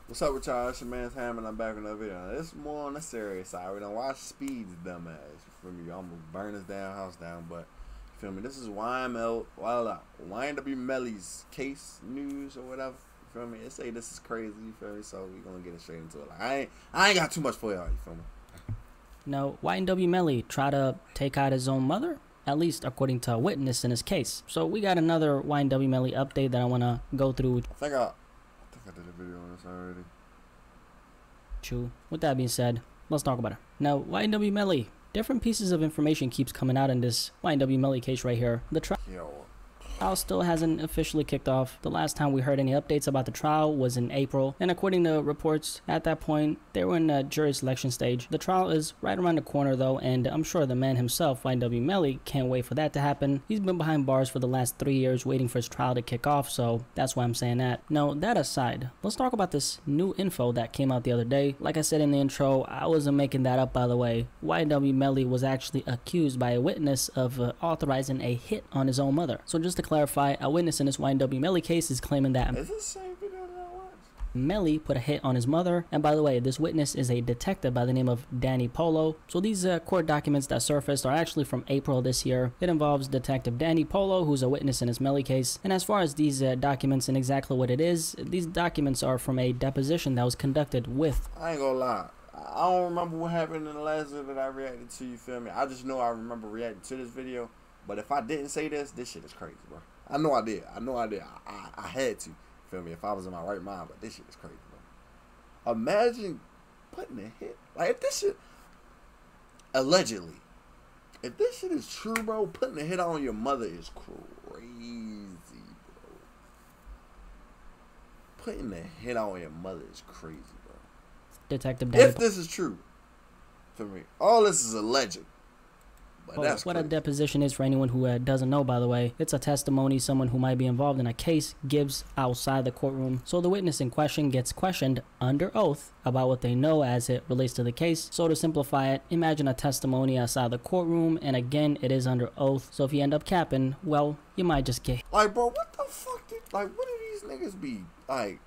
What's up with y'all? It's your man's Ham, and I'm back with another video. Now, this is more on the serious side. We don't watch Speed's dumbass. You feel me? I'm gonna burn his damn house down, but you feel me? This is YNW Melly's case news or whatever. You feel me? They say this is crazy. You feel me? So we gonna get it straight into it. Like I ain't got too much for y'all. You feel me? No, YNW Melly tried to take out his own mother, at least according to a witness in his case. So we got another YNW Melly update that I want to go through. I think I did a video on this already. True. With that being said, let's talk about it. Now, YNW Melly, different pieces of information keeps coming out in this YNW Melly case right here. The trial still hasn't officially kicked off. The last time we heard any updates about the trial was in April, and according to reports at that point, they were in a jury selection stage. The trial is right around the corner though, and I'm sure the man himself, YNW Melly, can't wait for that to happen. He's been behind bars for the last 3 years waiting for his trial to kick off, so that's why I'm saying that. Now, that aside, let's talk about this new info that came out the other day. Like I said in the intro, I wasn't making that up, by the way. YNW Melly was actually accused by a witness of authorizing a hit on his own mother. So just to clarify, a witness in this YNW Melly case is claiming that is this the same video that I watched? Melly put a hit on his mother. And by the way, this witness is a detective by the name of Danny Polo. So these court documents that surfaced are actually from April this year. It involves Detective Danny Polo, who's a witness in his Melly case. And as far as these documents and exactly what it is, these documents are from a deposition that was conducted with... I ain't gonna lie, I don't remember what happened in the last video that I reacted to, you feel me? I just know I remember reacting to this video. But if I didn't say this shit is crazy, bro. I know I did. I had to. Feel me? If I was in my right mind, but this shit is crazy, bro. Imagine putting a hit. Like, if this shit, allegedly, if this shit is true, bro, putting a hit on your mother is crazy, bro. Putting a hit on your mother is crazy, bro. Detective Danny. If this is true, feel me? All this is alleged. Well, that's what a deposition is for anyone who doesn't know, by the way. It's a testimony someone who might be involved in a case gives outside the courtroom. So the witness in question gets questioned under oath about what they know as it relates to the case. So to simplify it, imagine a testimony outside the courtroom, and again, it is under oath. So if you end up capping, well, you might just get... Like, bro, what the fuck did... Like, what do these niggas be... Like...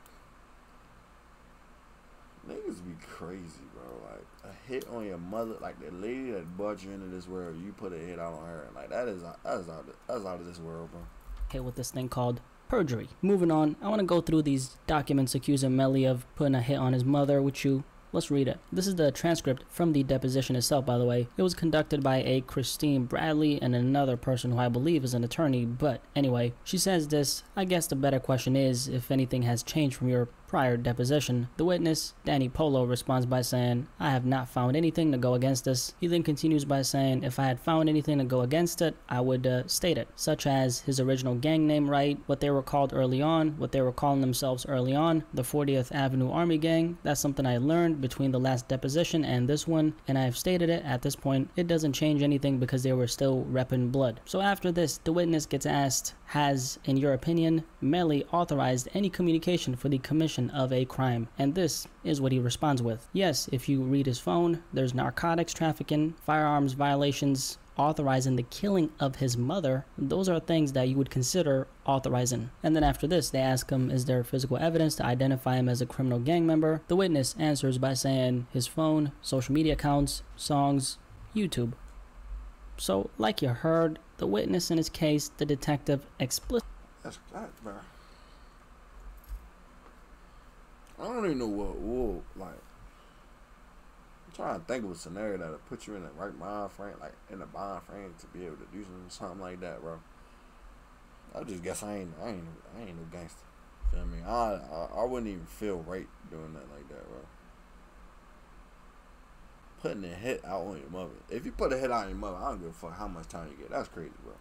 Niggas be crazy, bro. Like, a hit on your mother, like the lady that brought you into this world, you put a hit out on her. Like, that's out of this world, bro. Hit with this thing called perjury. Moving on, I want to go through these documents accusing Melly of putting a hit on his mother with you. Let's read it. This is the transcript from the deposition itself, by the way. It was conducted by a Christine Bradley and another person who I believe is an attorney. But anyway, she says this. I guess the better question is if anything has changed from your prior deposition. The witness, Danny Polo, responds by saying, I have not found anything to go against this. He then continues by saying, if I had found anything to go against it, I would state it, such as his original gang name, right, what they were called early on, what they were calling themselves early on, the 40th Avenue Army Gang. That's something I learned between the last deposition and this one, and I have stated it at this point. It doesn't change anything because they were still repping blood. So after this, the witness gets asked, has, in your opinion, Melly authorized any communication for the commission of a crime? And this is what he responds with. Yes, if you read his phone, there's narcotics trafficking, firearms violations, authorizing the killing of his mother. Those are things that you would consider authorizing. And then after this, they ask him, is there physical evidence to identify him as a criminal gang member? The witness answers by saying his phone, social media accounts, songs, YouTube. So, like you heard, the witness in his case, the detective, explicitly... That's that, bro. I don't even know what like... I'm trying to think of a scenario that'll put you in the right mind frame, like in the mind frame to be able to do something like that, bro. I just guess I ain't no gangster. Feel me? I wouldn't even feel right doing that like that, bro. Putting a hit out on your mother. If you put a hit out on your mother, I don't give a fuck how much time you get. That's crazy, bro.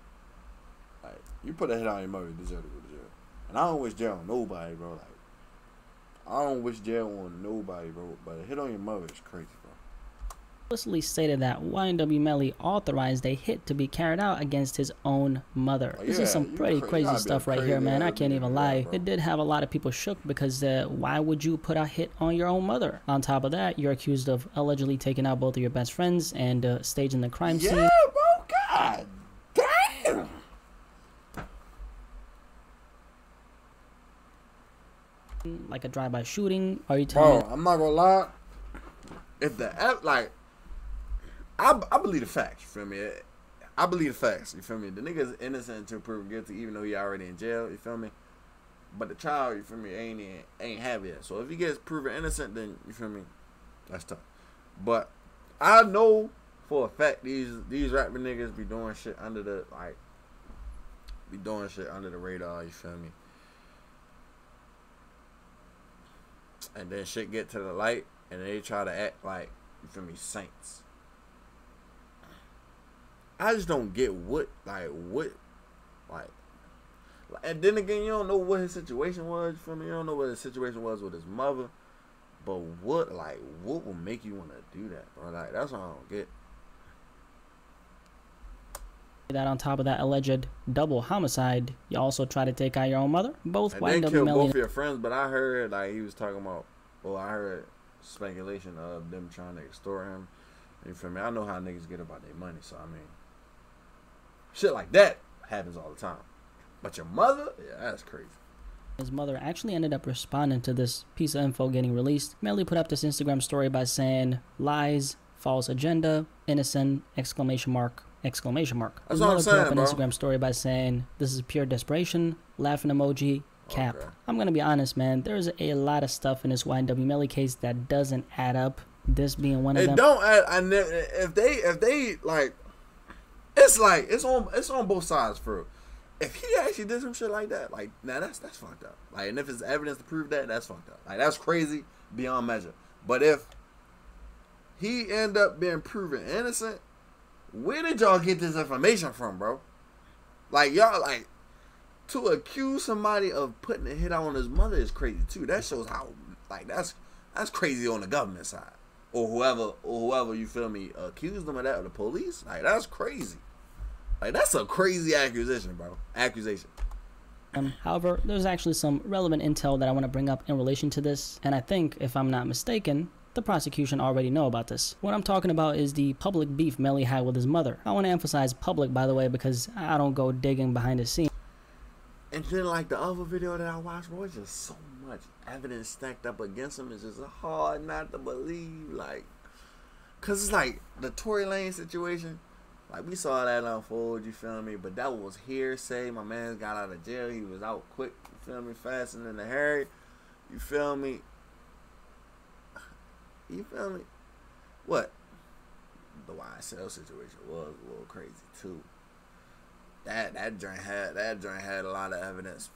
Like, you put a hit out on your mother, you deserve to go to jail. And I don't wish jail on nobody, bro. Like, I don't wish jail on nobody, bro. But a hit on your mother is crazy, bro. Explicitly stated that YNW Melly authorized a hit to be carried out against his own mother. Oh, this is some pretty crazy stuff right here, man. I can't even lie. It did have a lot of people shook because why would you put a hit on your own mother? On top of that, you're accused of allegedly taking out both of your best friends and staging the crime scene. Yeah, bro. God damn. Like a drive-by shooting? Are you telling me? I'm not gonna lie. If like, I believe the facts. You feel me? I believe the facts. You feel me? The nigga's innocent until proven guilty, even though he already in jail. You feel me? But the child, you feel me, ain't have yet. So if he gets proven innocent, then you feel me, that's tough. But I know for a fact these rapping niggas be doing shit under the radar. You feel me? And then shit get to the light, and they try to act like, you feel me, saints. I just don't get what. And then again, you don't know what his situation was. You feel me? You don't know what his situation was with his mother. But what will make you want to do that, bro? Like, that's what I don't get. That on top of that alleged double homicide, you also try to take out your own mother. Both and they YNW killed Melly. Both of your friends, but I heard like he was talking about. Well, I heard speculation of them trying to extort him. You feel me? I know how niggas get about their money, so I mean, shit like that happens all the time. But your mother? Yeah, that's crazy. His mother actually ended up responding to this piece of info getting released. Melly put up this Instagram story by saying, lies, false agenda, innocent, exclamation mark, exclamation mark. His mother put up an Instagram story by saying, this is pure desperation, laughing emoji, cap. Okay. I'm going to be honest, man. There's a lot of stuff in this YNW Melly case that doesn't add up. This being one of them. It don't add, if they like, it's on both sides for real. If he actually did some shit like that, like, nah, that's fucked up. Like, and if it's evidence to prove that, that's fucked up. Like, that's crazy beyond measure. But if he end up being proven innocent, where did y'all get this information from, bro? Like, y'all, like, to accuse somebody of putting a hit out on his mother is crazy too. That shows how, like, that's crazy on the government side, or whoever you feel me accused them of that, or the police. Like, that's crazy. Like, that's a crazy accusation, bro. However, there's actually some relevant intel that I want to bring up in relation to this, and I think, if I'm not mistaken, the prosecution already know about this. What I'm talking about is the public beef Melly had with his mother. I want to emphasize public, by the way, because I don't go digging behind the scenes. And then, like, the other video that I watched, bro, it's just so much evidence stacked up against him. It's just hard not to believe, like, because it's like the Tory Lane situation. Like, we saw that unfold, you feel me? But that was hearsay. My man got out of jail. He was out quick, you feel me? Faster than the Harry. You feel me? You feel me? What? The YSL situation was a little crazy, too. That joint had a lot of evidence.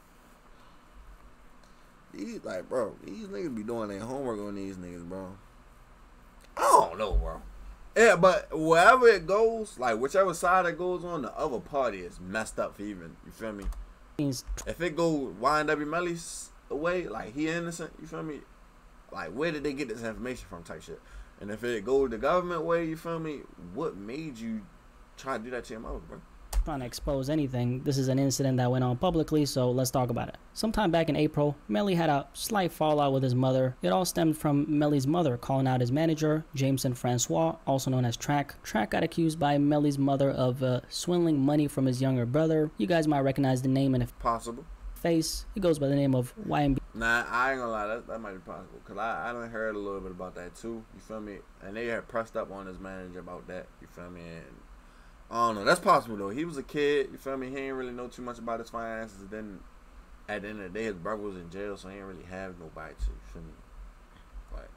These niggas be doing their homework on these niggas, bro. I don't know, bro. Yeah, but wherever it goes, like, whichever side it goes on, the other party is messed up for even, you feel me? If it go YNW Melly's away, like, he innocent, you feel me? Like, where did they get this information from type shit? And if it go the government way, you feel me? What made you try to do that to your mother, bro? Trying to expose anything. This is an incident that went on publicly, so let's talk about it. Sometime back in April, Melly had a slight fallout with his mother. It all stemmed from Melly's mother calling out his manager, Jameson Francois, also known as Track. Track got accused by Melly's mother of swindling money from his younger brother. You guys might recognize the name, and if possible, face, it goes by the name of YNB. Nah, I ain't gonna lie, that might be possible, because I done heard a little bit about that too, you feel me? And they had pressed up on his manager about that, you feel me? And I don't know. That's possible, though. He was a kid. You feel me? He ain't really know too much about his finances. And then, at the end of the day, his brother was in jail, so he ain't really have nobody to. You feel me? Like,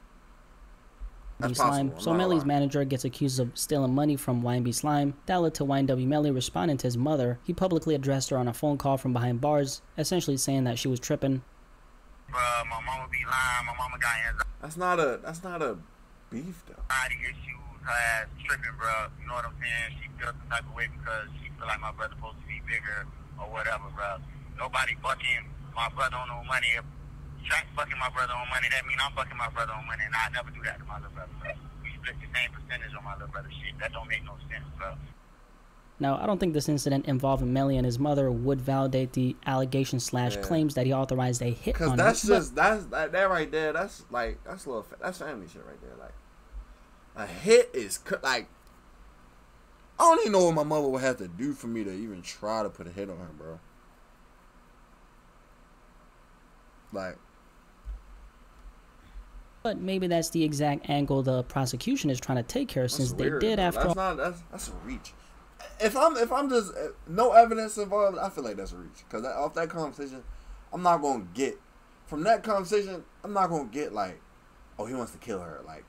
that's possible. So Melly's manager gets accused of stealing money from YNB Slime. That led to YNW Melly responding to his mother. He publicly addressed her on a phone call from behind bars, essentially saying that she was tripping. My mama be lying. My mama got anxiety. That's not a beef, though. Issues. Her ass tripping, bro. You know what I'm saying? She feels some type of way because she feel like my brother's supposed to be bigger or whatever, bro. Nobody fucking my brother on no money. If Track fucking my brother on money, that mean I'm fucking my brother on money, and I never do that to my little brother, bro. We split the same percentage on my little brother shit. That don't make no sense, bro. Now, I don't think this incident involving Melly and his mother would validate the allegations / claims that he authorized a hit on her. Because that's that right there. That's family shit right there. Like, a hit is, like, I don't even know what my mother would have to do for me to even try to put a hit on her, bro. Like, But maybe that's the exact angle the prosecution is trying to take here, since they did after all. That's a reach. If I'm just no evidence involved, I feel like that's a reach. Cause off that conversation, I'm not gonna get like, oh, he wants to kill her. Like,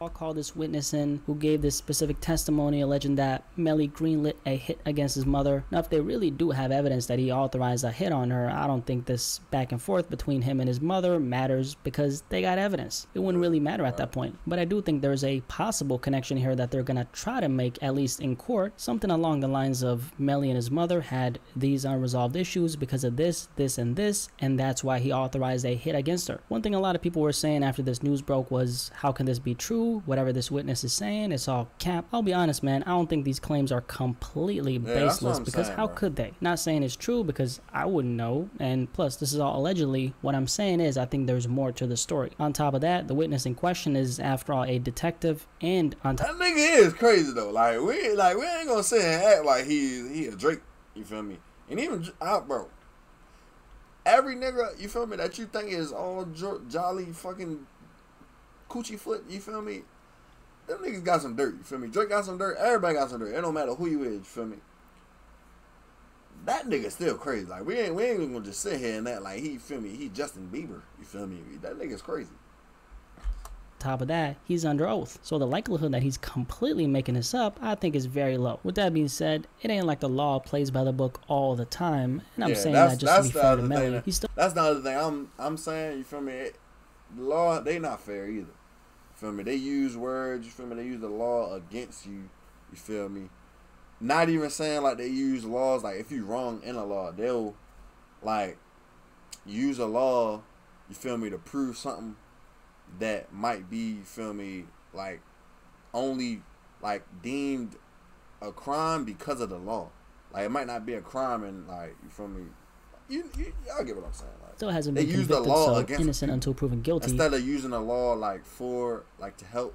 I'll call this witness in who gave this specific testimony alleging that Melly greenlit a hit against his mother. Now, if they really do have evidence that he authorized a hit on her, I don't think this back and forth between him and his mother matters, because they got evidence. It wouldn't really matter at that point. But I do think there's a possible connection here that they're gonna try to make, at least in court, something along the lines of Melly and his mother had these unresolved issues because of this, and this, and that's why he authorized a hit against her. One thing a lot of people were saying after this news broke was, how can this be true? Whatever this witness is saying, it's all cap. I'll be honest, man, I don't think these claims are completely baseless, because how could they? Not saying it's true, because I wouldn't know, and plus this is all allegedly. What I'm saying is, I think there's more to the story. On top of that, the witness in question is, after all, a detective, and on top, that nigga is crazy though. Like we ain't gonna sit and act like he a Drake. You feel me? And even bro, every nigga, you feel me, that you think is all jolly fucking coochie foot, you feel me? Them niggas got some dirt, you feel me? Drake got some dirt, everybody got some dirt. It don't matter who you is, you feel me? That nigga still crazy. Like we ain't even gonna just sit here and act like he, feel me, he Justin Bieber, you feel me? That nigga's crazy. Top of that, he's under oath, so the likelihood that he's completely making this up, I think, is very low. With that being said, it ain't like the law plays by the book all the time, and I'm saying that just to be fair to Melly. That's the other thing I'm saying, you feel me? The law, they not fair either. You feel me? They use words, you feel me? They use the law against you, you feel me? Not even saying like they use laws, like if you wrong in a law, they'll like use a law, you feel me, to prove something that might be, you feel me, like only like deemed a crime because of the law. Like it might not be a crime, and like, you feel me, y'all get what I'm saying. Like, still hasn't been convicted, so innocent until proven guilty. Instead of using the law like to help,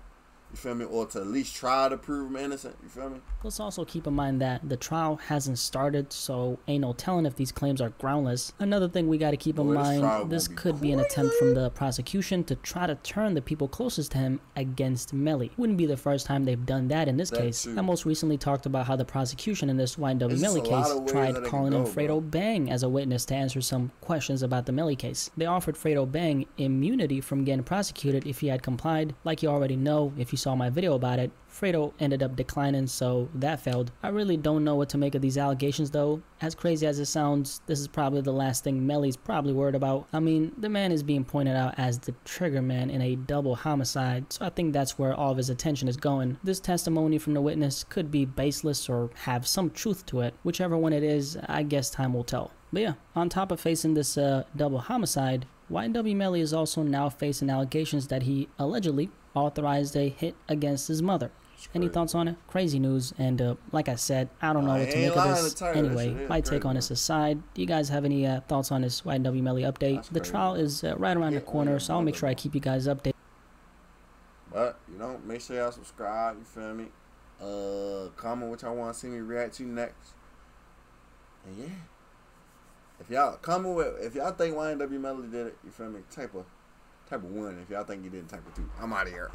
you feel me, or to at least try to prove him innocent, you feel me? Let's also keep in mind that the trial hasn't started, so ain't no telling if these claims are groundless. Another thing we got to keep in mind, this could be an attempt from the prosecution to try to turn the people closest to him against Melly. Wouldn't be the first time they've done that in this case. I most recently talked about how the prosecution in this YNW Melly case tried calling in Fredo Bang as a witness to answer some questions about the Melly case. They offered Fredo Bang immunity from getting prosecuted if he had complied. Like you already know, if you saw my video about it, Fredo ended up declining, so that failed. I really don't know what to make of these allegations though. As crazy as it sounds, this is probably the last thing Melly's probably worried about. I mean, the man is being pointed out as the trigger man in a double homicide, so I think that's where all of his attention is going. This testimony from the witness could be baseless or have some truth to it. Whichever one it is, I guess time will tell. But yeah, on top of facing this double homicide, YNW Melly is also now facing allegations that he allegedly authorized a hit against his mother. Any thoughts on it? Crazy news, and like I said, I don't know what to make of this. Anyway, my take on this aside, do you guys have any thoughts on this YNW Melly update? The trial is right around the corner, so I'll make sure I keep you guys updated. But, you know, make sure y'all subscribe, you feel me? Comment what y'all want to see me react to next. And yeah. If y'all comment with, if y'all think YNW Melly did it, you feel me? Type of 1. If y'all think you didn't, type of 2. I'm out of here.